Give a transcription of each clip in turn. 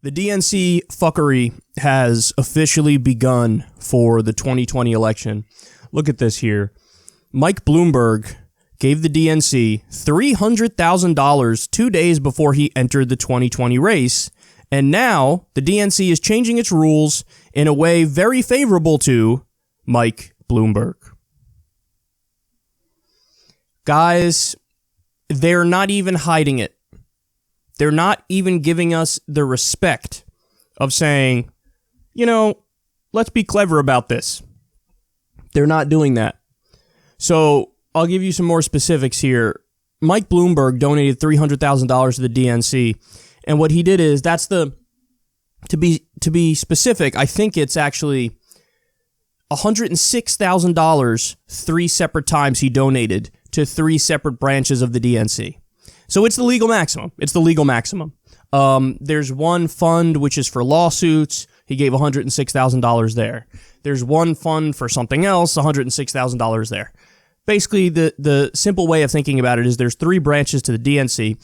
The DNC fuckery has officially begun for the 2020 election. Look at this here. Mike Bloomberg gave the DNC $300,000 2 days before he entered the 2020 race, and now the DNC is changing its rules in a way very favorable to Mike Bloomberg. Guys, they're not even hiding it. They're not even giving us the respect of saying, let's be clever about this. They're not doing that. So I'll give you some more specifics here. Mike Bloomberg donated $300,000 to the DNC, and what he did is to be specific, I think it's actually $106,000 three separate times he donated to three separate branches of the DNC. So it's the legal maximum. There's one fund which is for lawsuits. He gave $106,000 there. There's one fund for something else, $106,000 there. Basically, the simple way of thinking about it is there's three branches to the DNC.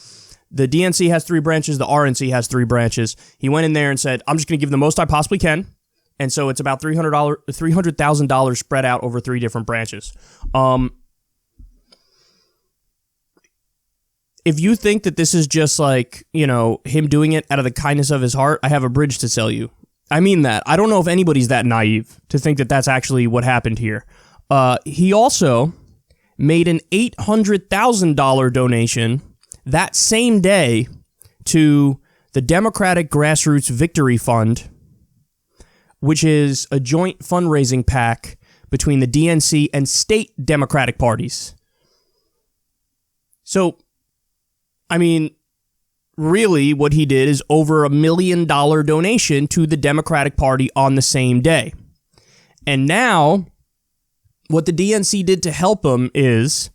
The DNC has three branches. The RNC has three branches. He went in there and said, I'm just going to give the most I possibly can. And so it's about $300,000 spread out over three different branches. If you think that this is just like, him doing it out of the kindness of his heart, I have a bridge to sell you. I mean that. I don't know if anybody's that naive to think that that's actually what happened here. He also made an $800,000 donation that same day to the Democratic Grassroots Victory Fund, which is a joint fundraising PAC between the DNC and state Democratic parties. So, really what he did is over $1 million donation to the Democratic Party on the same day. And now, what the DNC did to help him is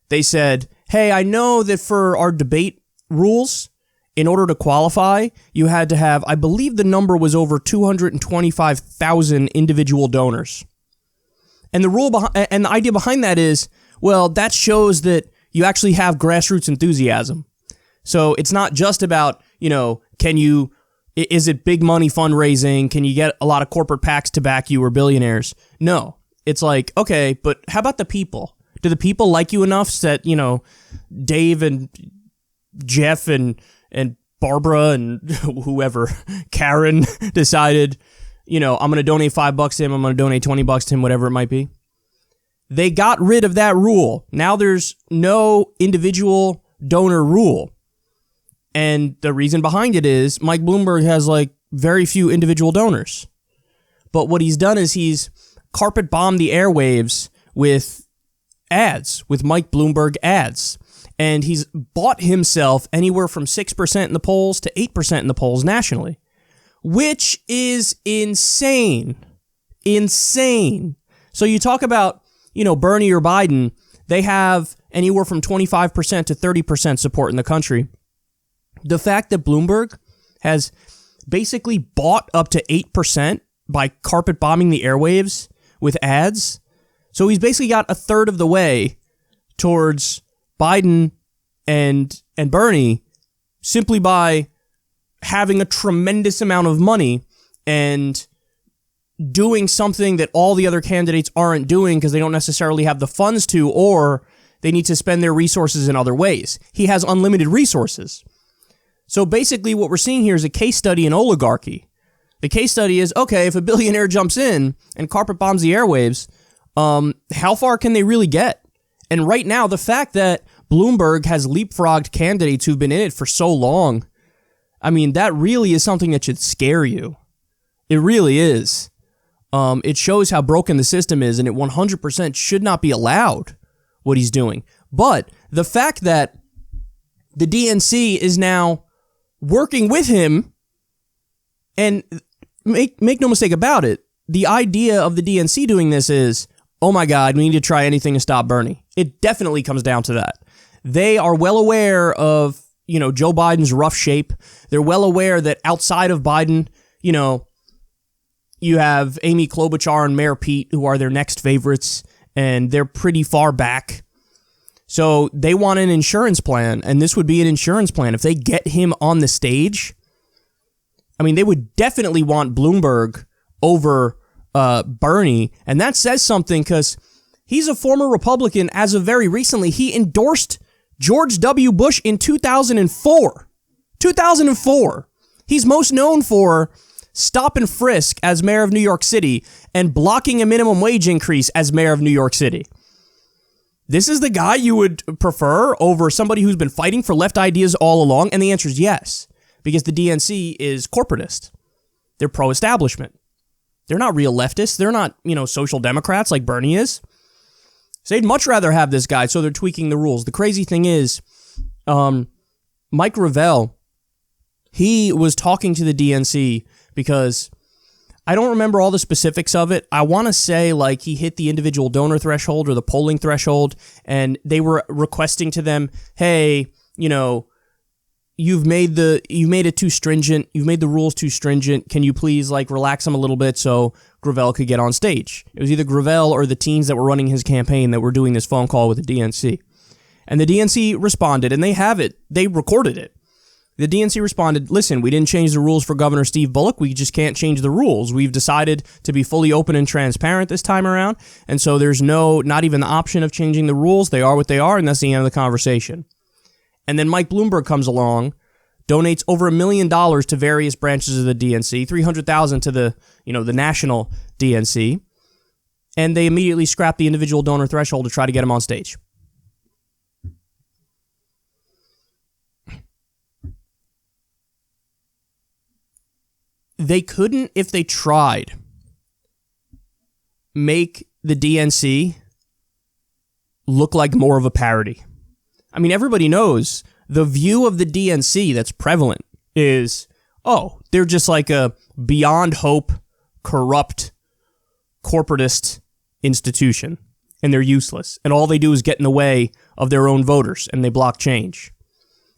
they said, hey, I know that for our debate rules, in order to qualify, you had to have, I believe the number was over 225,000 individual donors. And the idea behind that is, well, that shows that you actually have grassroots enthusiasm. So it's not just about, is it big money fundraising? Can you get a lot of corporate PACs to back you or billionaires? No. It's like, okay, but how about the people? Do the people like you enough that, Dave and Jeff and Barbara and whoever, Karen decided, I'm going to donate $5 to him. I'm going to donate $20 to him, whatever it might be. They got rid of that rule. Now there's no individual donor rule. And the reason behind it is Mike Bloomberg has very few individual donors. But what he's done is he's carpet bombed the airwaves with ads, with Mike Bloomberg ads. And he's bought himself anywhere from 6% in the polls to 8% in the polls nationally, which is insane. Insane. So you talk about, Bernie or Biden, they have anywhere from 25% to 30% support in the country. The fact that Bloomberg has basically bought up to 8% by carpet bombing the airwaves with ads, so he's basically got a third of the way towards Biden and Bernie simply by having a tremendous amount of money and doing something that all the other candidates aren't doing because they don't necessarily have the funds to, or they need to spend their resources in other ways. He has unlimited resources. So basically what we're seeing here is a case study in oligarchy. The case study is, okay, if a billionaire jumps in and carpet bombs the airwaves, how far can they really get? And right now, the fact that Bloomberg has leapfrogged candidates who've been in it for so long, that really is something that should scare you. It really is. It shows how broken the system is, and it 100% should not be allowed, what he's doing. But the fact that the DNC is now working with him, and make no mistake about it, the idea of the DNC doing this is, oh my God, we need to try anything to stop Bernie. It definitely comes down to that. They are well aware of, Joe Biden's rough shape. They're well aware that outside of Biden, you have Amy Klobuchar and Mayor Pete, who are their next favorites, and they're pretty far back. So they want an insurance plan, and this would be an insurance plan. If they get him on the stage, I mean, they would definitely want Bloomberg over Bernie, and that says something because he's a former Republican. As of very recently, he endorsed George W. Bush in 2004. 2004. He's most known for stop and frisk as mayor of New York City and blocking a minimum wage increase as mayor of New York City. This is the guy you would prefer over somebody who's been fighting for left ideas all along? And the answer is yes, because the DNC is corporatist. They're pro-establishment. They're not real leftists. They're not, social democrats like Bernie is. So they'd much rather have this guy, so they're tweaking the rules. The crazy thing is, Mike Gravel, he was talking to the DNC because I don't remember all the specifics of it. I want to say like he hit the individual donor threshold or the polling threshold, and they were requesting to them, hey, you've made it too stringent. You've made the rules too stringent. Can you please relax them a little bit so Gravel could get on stage? It was either Gravel or the teens that were running his campaign that were doing this phone call with the DNC. And the DNC responded, and they have it. They recorded it. The DNC responded, listen, we didn't change the rules for Governor Steve Bullock. We just can't change the rules. We've decided to be fully open and transparent this time around. And so there's not even the option of changing the rules. They are what they are, and that's the end of the conversation. And then Mike Bloomberg comes along, donates over $1 million to various branches of the DNC, $300,000 to the national DNC, and they immediately scrap the individual donor threshold to try to get him on stage. They couldn't, if they tried, make the DNC look like more of a parody. I mean, everybody knows the view of the DNC that's prevalent is, they're just like a beyond hope, corrupt, corporatist institution, and they're useless. And all they do is get in the way of their own voters, and they block change.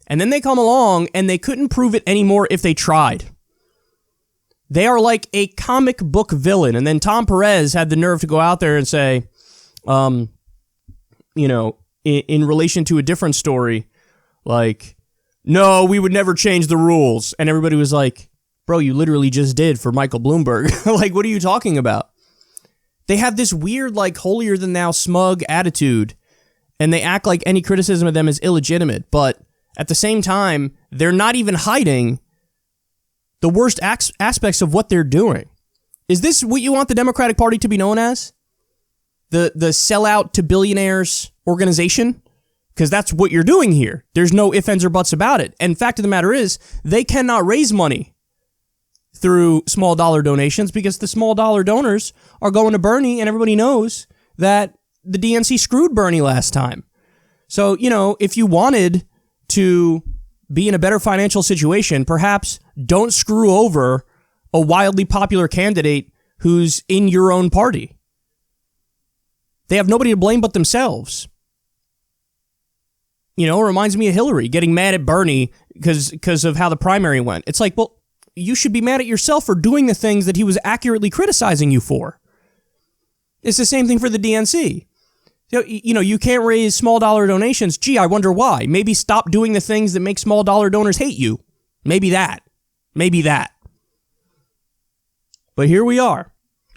And then they come along, and they couldn't prove it anymore if they tried. They are like a comic book villain. And then Tom Perez had the nerve to go out there and say, in relation to a different story, no, we would never change the rules. And everybody was like, bro, you literally just did for Michael Bloomberg. What are you talking about? They have this weird, holier than thou smug attitude, and they act like any criticism of them is illegitimate. But at the same time, they're not even hiding the worst aspects of what they're doing. Is this what you want the Democratic Party to be known as? The sellout to billionaires organization? Because that's what you're doing here. There's no ifs, ands, or buts about it. And fact of the matter is, they cannot raise money through small dollar donations because the small dollar donors are going to Bernie, and everybody knows that the DNC screwed Bernie last time. So, if you wanted to be in a better financial situation, perhaps don't screw over a wildly popular candidate who's in your own party. They have nobody to blame but themselves. It reminds me of Hillary getting mad at Bernie because of how the primary went. It's like, well, you should be mad at yourself for doing the things that he was accurately criticizing you for. It's the same thing for the DNC. You can't raise small dollar donations. Gee, I wonder why. Maybe stop doing the things that make small dollar donors hate you. Maybe that. But here we are.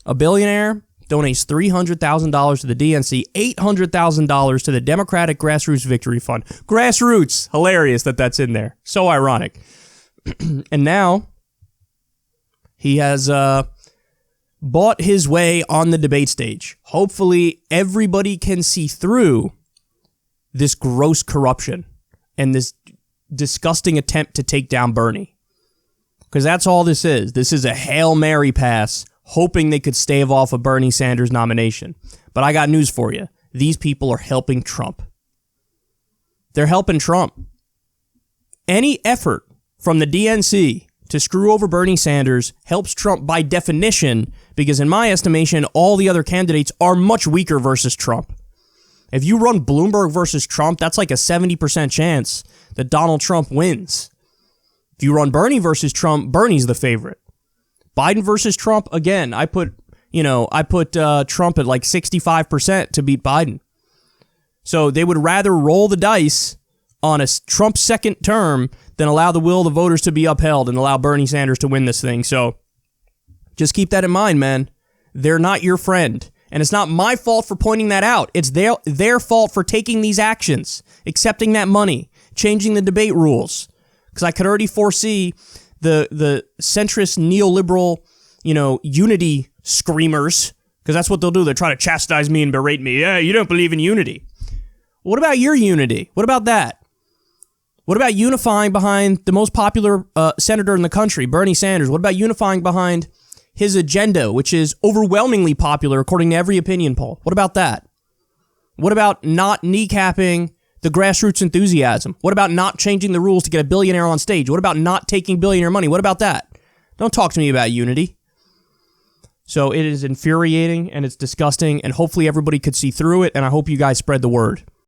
A billionaire donates $300,000 to the DNC, $800,000 to the Democratic Grassroots Victory Fund. Grassroots. Hilarious that that's in there. So ironic. And now he has bought his way on the debate stage. Hopefully everybody can see through this gross corruption and this disgusting attempt to take down Bernie. Because that's all this is. This is a Hail Mary pass, hoping they could stave off a Bernie Sanders nomination. But I got news for you. These people are helping Trump. They're helping Trump. Any effort from the DNC to screw over Bernie Sanders helps Trump by definition, because in my estimation, all the other candidates are much weaker versus Trump. If you run Bloomberg versus Trump, that's like a 70% chance that Donald Trump wins. If you run Bernie versus Trump, Bernie's the favorite. Biden versus Trump, again, I put Trump at like 65% to beat Biden. So they would rather roll the dice on a Trump second term than allow the will of the voters to be upheld and allow Bernie Sanders to win this thing. So just keep that in mind, man. They're not your friend. And it's not my fault for pointing that out. It's their fault for taking these actions, accepting that money, changing the debate rules. Because I could already foresee the centrist neoliberal, unity screamers, because that's what they'll do. They'll try to chastise me and berate me. Yeah, you don't believe in unity. What about your unity? What about that? What about unifying behind the most popular senator in the country, Bernie Sanders? What about unifying behind his agenda, which is overwhelmingly popular according to every opinion poll? What about that? What about not kneecapping the grassroots enthusiasm? What about not changing the rules to get a billionaire on stage? What about not taking billionaire money? What about that? Don't talk to me about unity. So it is infuriating and it's disgusting, and hopefully everybody could see through it, and I hope you guys spread the word.